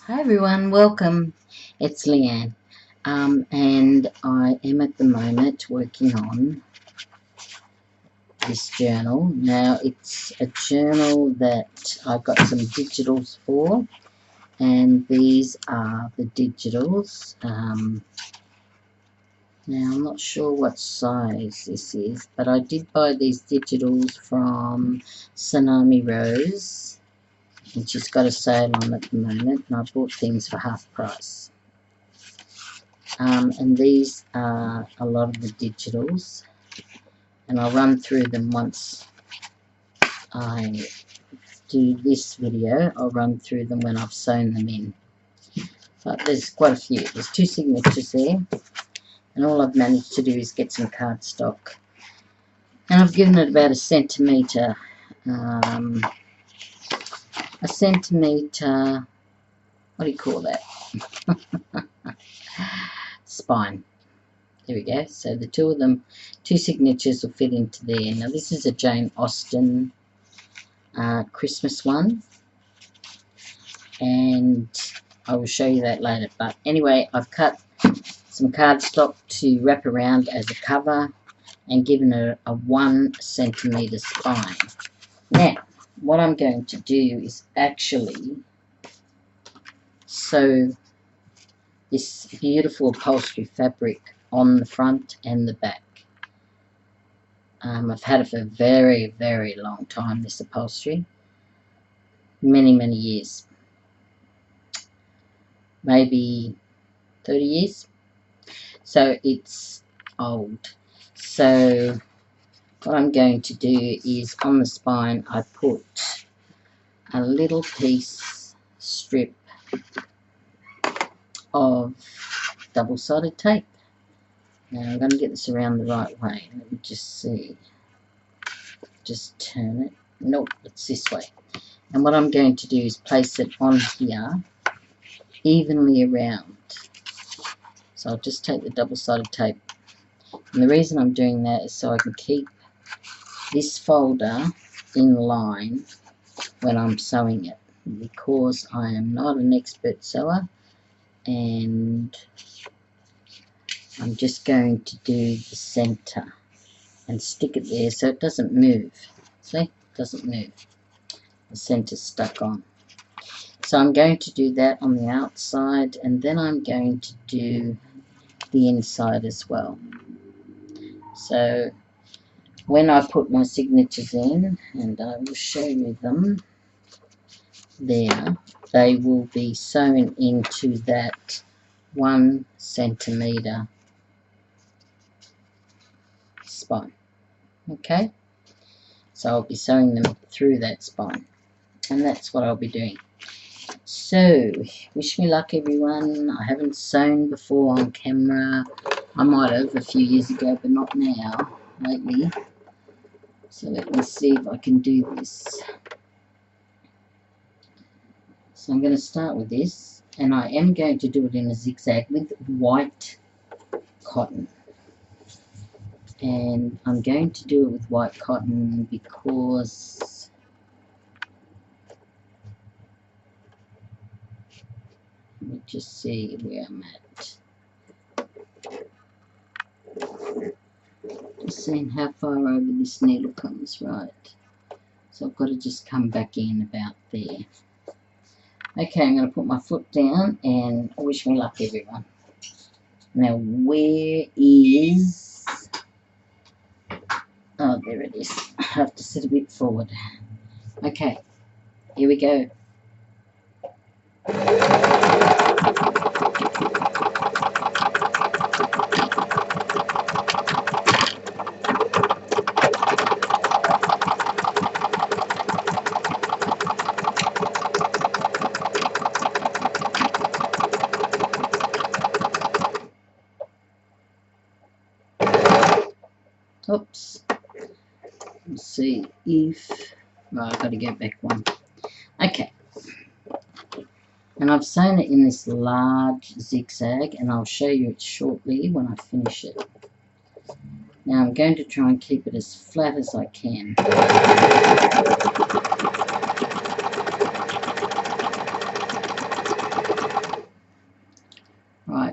Hi everyone, welcome. It's Leanne, and I am at the moment working on this journal. Now it's a journal that I've got some digitals for, and these are the digitals. Now I'm not sure what size this is, but I did buy these digitals from Tsunami Rose, and she's got a sale on at the moment, and I bought things for half price. And these are a lot of the digitals, and I'll run through them once I do this video. I'll run through them when I've sewn them in, but there's quite a few. There's 2 signatures there, and all I've managed to do is get some cardstock, and I've given it about a centimetre, what do you call that, spine. There we go. So the 2 of them, 2 signatures will fit into there. Now this is a Jane Austen Christmas one, and I will show you that later. But anyway, I've cut some cardstock to wrap around as a cover and given it a 1 centimetre spine. Now what I'm going to do is actually sew this beautiful upholstery fabric on the front and the back. I've had it for a very, very long time, this upholstery. Many, many years. Maybe 30 years. So it's old. So what I'm going to do is on the spine I put a little piece strip of double-sided tape. Now I'm going to get this around the right way. Let me just see. Just turn it. Nope, it's this way. And what I'm going to do is place it on here evenly around. So I'll just take the double-sided tape. And the reason I'm doing that is so I can keep this folder in line when I'm sewing it, because I am not an expert sewer, and I'm just going to do the center and stick it there so it doesn't move. See, it doesn't move. The center's stuck on. So I'm going to do that on the outside, and then I'm going to do the inside as well. So when I put my signatures in, and I will show you them there, they will be sewn into that 1 centimetre spine. Okay, so I'll be sewing them through that spine, and that's what I'll be doing. So wish me luck everyone. I haven't sewn before on camera. I might have a few years ago, but not now, lately. So let me see if I can do this. So I'm going to start with this, and I am going to do it in a zigzag with white cotton. And I'm going to do it with white cotton because let me just see where I'm at. Just seeing how far over this needle comes, right. So I've got to just come back in about there. Okay, I'm going to put my foot down, and wish me luck everyone. Now where is... oh, there it is. I have to sit a bit forward. Okay, here we go. Oops. Let's see if... oh, I've got to go back one. Okay. And I've sewn it in this large zigzag, and I'll show you it shortly when I finish it. Now I'm going to try and keep it as flat as I can.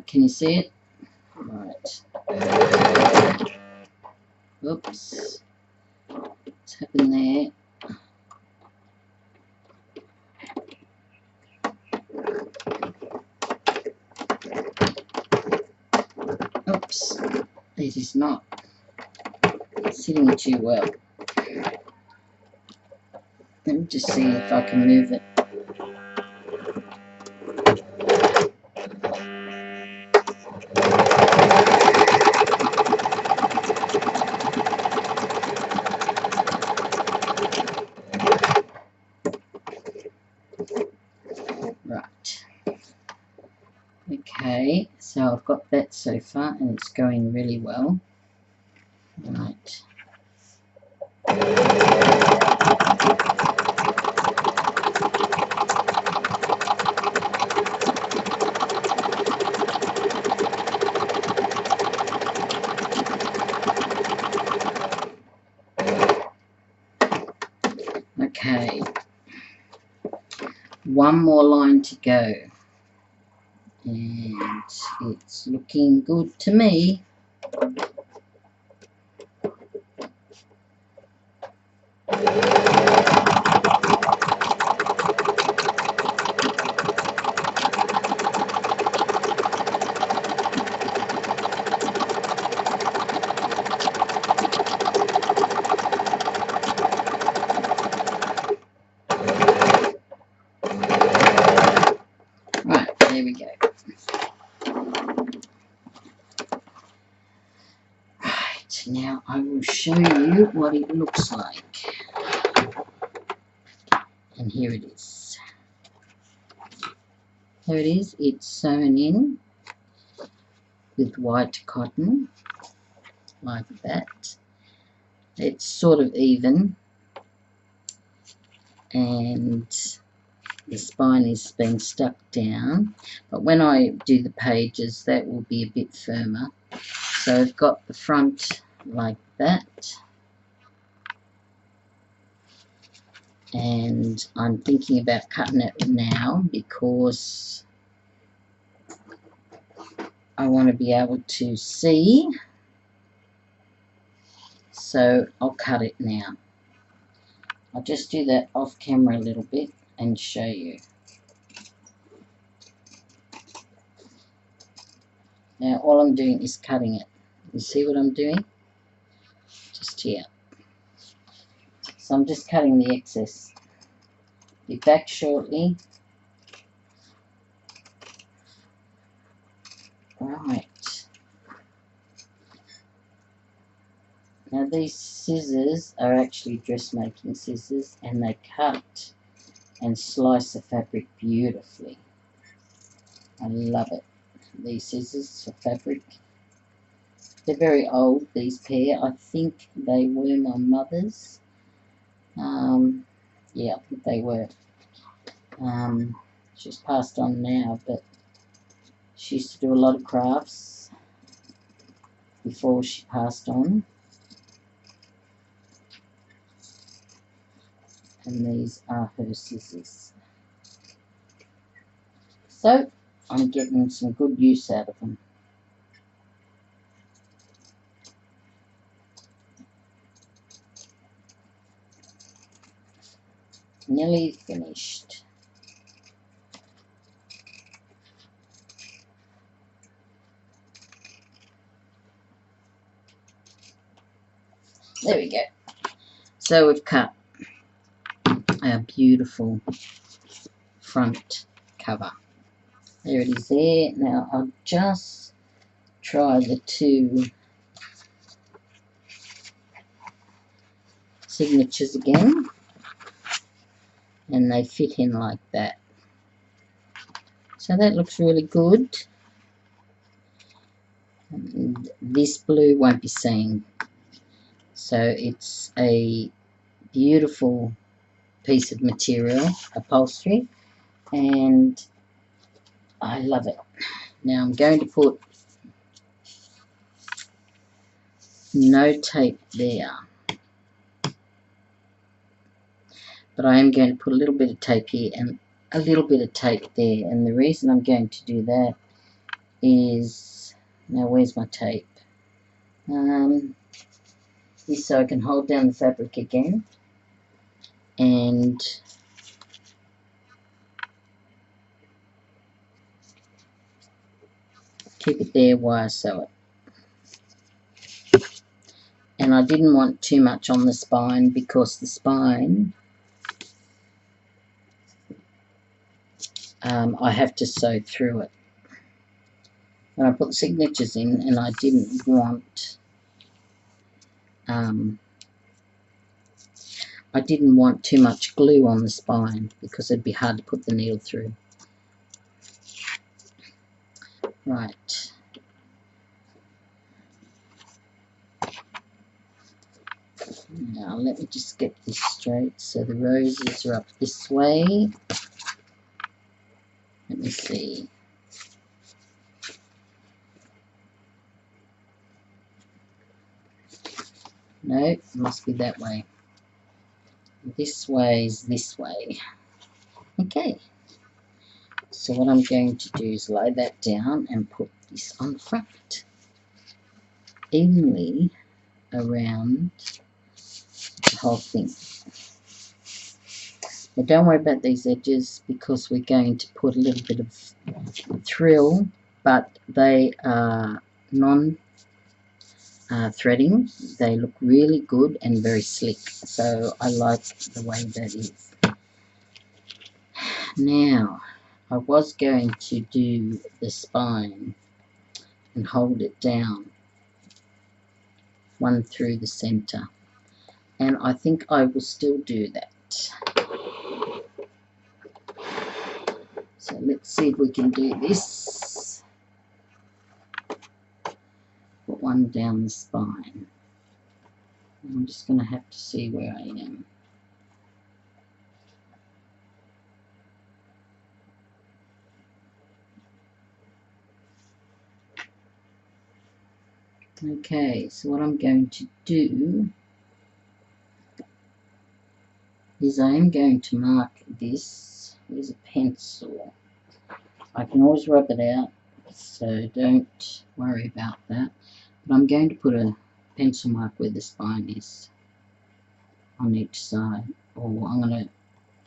Can you see it? Right. Oops. What's happened there? Oops. It is not sitting too well. Let me just see if I can move it. Right. Okay, so I've got that so far and it's going really well. Right. Okay. One more line to go. And it's looking good to me. Right, there we go. Right, now I will show you what it looks like. And here it is. Here it is. It's sewn in with white cotton, like that. It's sort of even, and the spine is being stuck down, but when I do the pages that will be a bit firmer. So I've got the front like that, and I'm thinking about cutting it now because I want to be able to see, so I'll cut it now. I'll just do that off camera a little bit and show you. Now all I'm doing is cutting it. You see what I'm doing? Just here. So I'm just cutting the excess. Be back shortly. Right. Now these scissors are actually dressmaking scissors, and they cut and slice the fabric beautifully. I love it. These scissors for fabric. They're very old, these pair. I think they were my mother's. Yeah, I think they were. She's passed on now, but she used to do a lot of crafts before she passed on. And these are her scissors. So I'm getting some good use out of them. Nearly finished. There we go. So we've cut our beautiful front cover. There it is there. Now I'll just try the two signatures again, and they fit in like that. So that looks really good. And this blue won't be seen. So it's a beautiful piece of material, upholstery, and I love it. Now I'm going to put no tape there, but I am going to put a little bit of tape here and a little bit of tape there, and the reason I'm going to do that is, now where's my tape? This, so I can hold down the fabric again and keep it there while I sew it. And I didn't want too much on the spine because the spine I have to sew through it. And I put signatures in, and I didn't want too much glue on the spine because it'd be hard to put the needle through. Right. Now let me just get this straight. So the roses are up this way. Let me see. No, it must be that way. This way is this way. Okay. So what I'm going to do is lay that down and put this on the front. Evenly around the whole thing. Now don't worry about these edges because we're going to put a little bit of thrill, but they are non-threading. They look really good and very slick, so I like the way that is. Now, I was going to do the spine and hold it down, one through the center, and I think I will still do that. So let's see if we can do this. Put one down the spine. I'm just going to have to see where I am. Okay, so what I'm going to do is I am going to mark this with a pencil. I can always rub it out, so don't worry about that. But I'm going to put a pencil mark where the spine is on each side, or I'm going to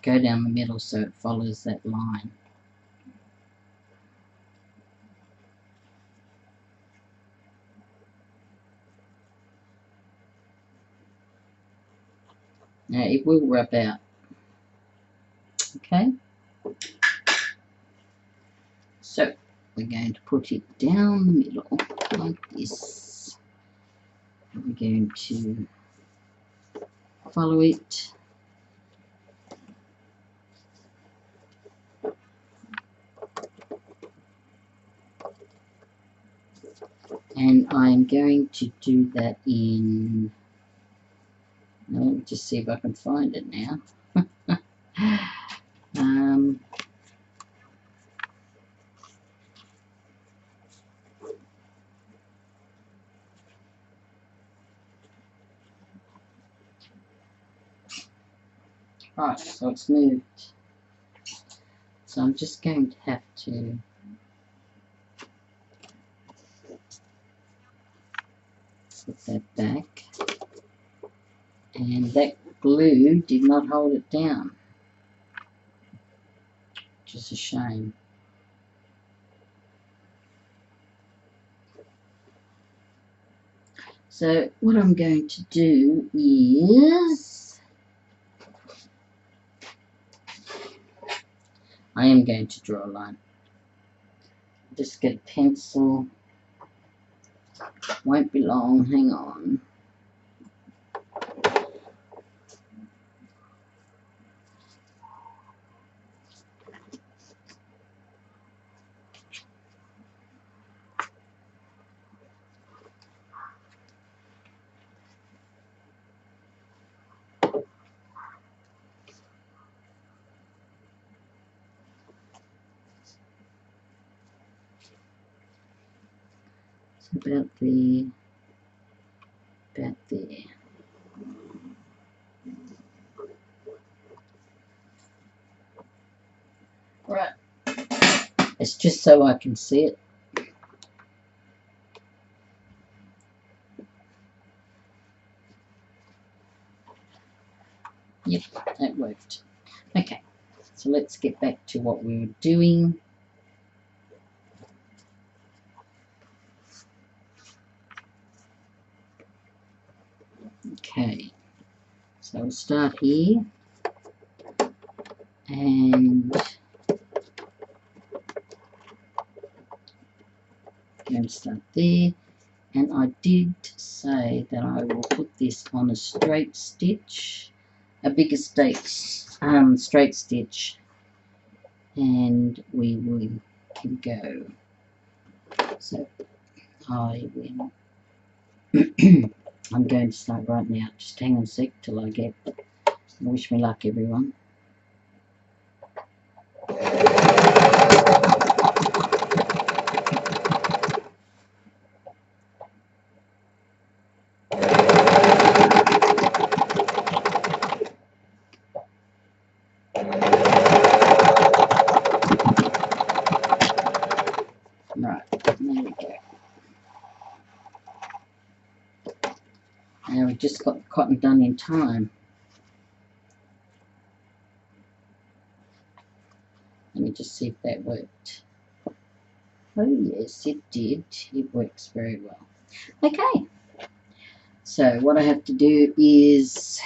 go down the middle so it follows that line. Now it will rub out, okay? So we're going to put it down the middle like this. We're going to follow it. And I'm going to do that in, let me just see if I can find it now. Right, so it's moved. So I'm just going to have to put that back. And that glue did not hold it down, which is a shame. So what I'm going to do is I am going to draw a line. Just get a pencil. Won't be long, hang on. About there. Right. It's just so I can see it. Yep, that worked. Okay, so let's get back to what we were doing. Okay, so we'll start here and going to start there. And I did say that I will put this on a straight stitch, a bigger straight stitch, and we can go. So I will. I'm going to start right now. Just hang on a sec till I get. Wish me luck, everyone. Right, there we go. Now we just got the cotton done in time. Let me just see if that worked. Oh yes, it did. It works very well. Okay. So what I have to do is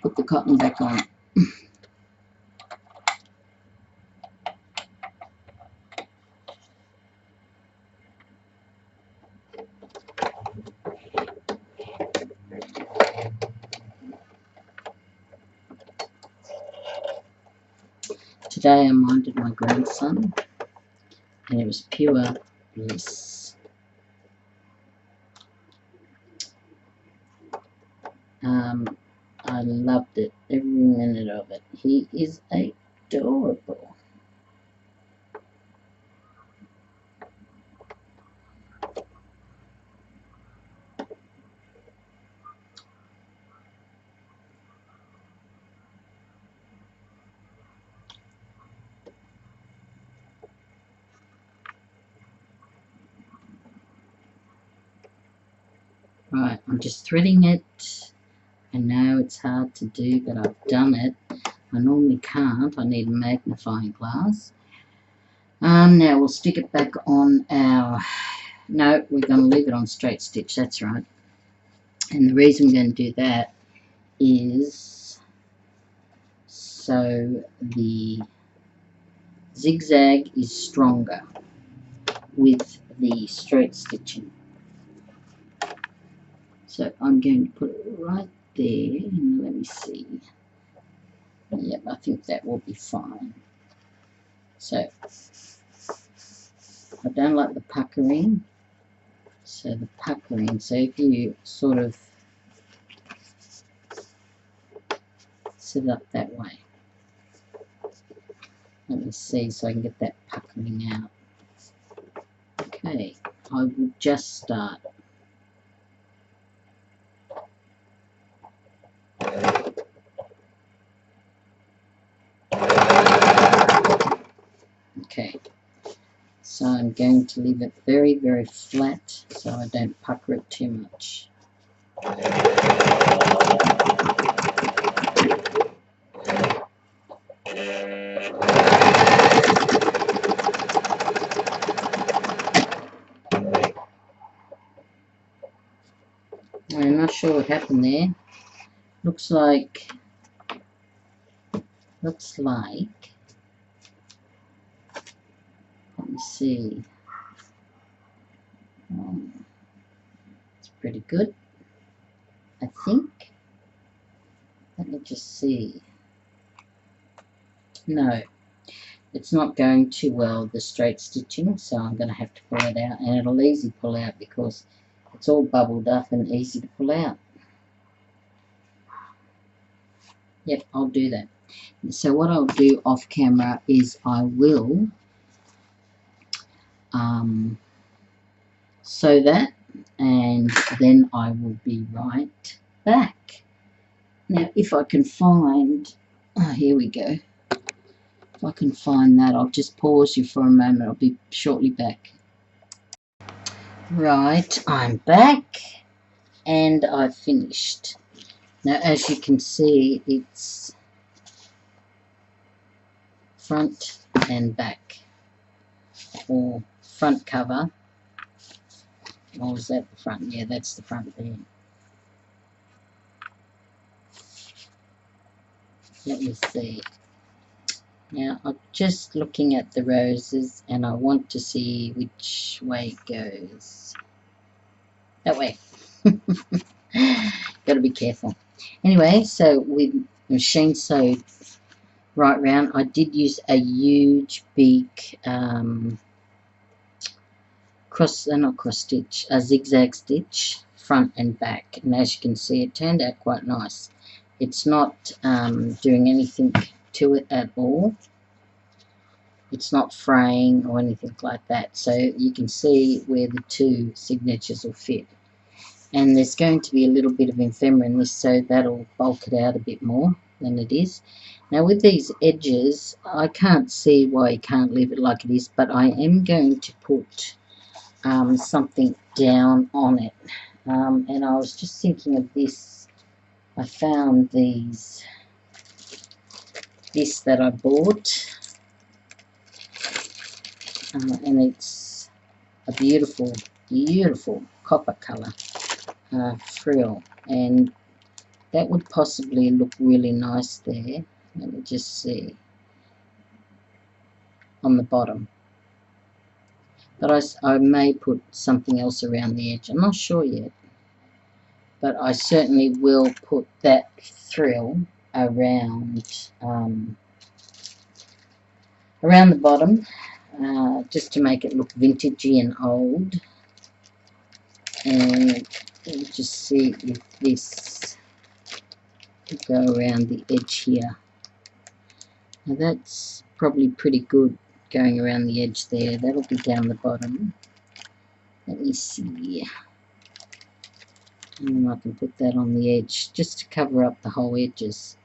put the cotton back on. Today I minded my grandson, and it was pure bliss. I loved it, every minute of it. He is adorable. Right, I'm just threading it. I know it's hard to do, but I've done it. I normally can't. I need a magnifying glass. Now we'll stick it back on our... No, we're going to leave it on straight stitch. That's right. And the reason we're going to do that is so the zigzag is stronger with the straight stitching. So I'm going to put it right there, and let me see. Yep, I think that will be fine. So I don't like the puckering. So the puckering, so if you sort of set it up that way. Let me see so I can get that puckering out. Okay, I will just start. Okay, so I'm going to leave it very, very flat so I don't pucker it too much. I'm not sure what happened there. Looks like let me see. It's pretty good, I think. Let me just see. No, it's not going too well, the straight stitching, so I'm going to have to pull it out, and it'll easy pull out because it's all bubbled up and easy to pull out. Yep, I'll do that. So what I'll do off camera is I will sew that, and then I will be right back. Now if I can find, here we go. If I can find that, I'll just pause you for a moment. I'll be shortly back. Right, I'm back and I've finished. Now as you can see, it's front and back, or front cover. Or was that the front? Yeah, that's the front there. Let me see. Now I'm just looking at the roses and I want to see which way it goes. That way. Got to be careful. Anyway, so with machine sewed right round, I did use a huge big a zigzag stitch front and back, and as you can see, it turned out quite nice. It's not doing anything to it at all. It's not fraying or anything like that, so you can see where the two signatures will fit. And there's going to be a little bit of ephemera in this, so that'll bulk it out a bit more than it is. Now with these edges, I can't see why you can't leave it like it is, but I am going to put something down on it. And I was just thinking of this. I found this that I bought, and it's a beautiful copper color frill, and that would possibly look really nice there. Let me just see on the bottom, but I may put something else around the edge. I'm not sure yet, but I certainly will put that frill around around the bottom, just to make it look vintagey and old. And let me just see if this will go around the edge here. Now that's probably pretty good going around the edge there. That'll be down the bottom. Let me see. And then I can put that on the edge just to cover up the whole edges.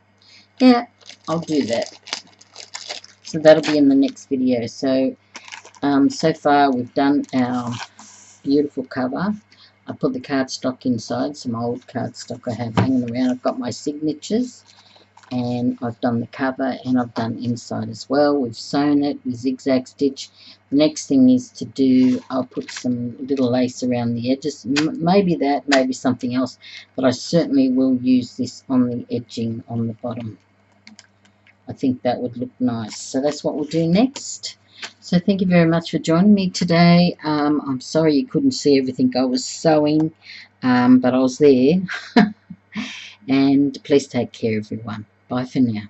Yeah, I'll do that. So that'll be in the next video. So so far we've done our beautiful cover. I put the cardstock inside, some old cardstock I have hanging around. I've got my signatures, and I've done the cover, and I've done inside as well. We've sewn it with zigzag stitch. The next thing is to do, I'll put some little lace around the edges, maybe that, maybe something else, but I certainly will use this on the edging on the bottom. I think that would look nice. So that's what we'll do next. So thank you very much for joining me today. I'm sorry you couldn't see everything I was sewing, but I was there. And please take care, everyone. Bye for now.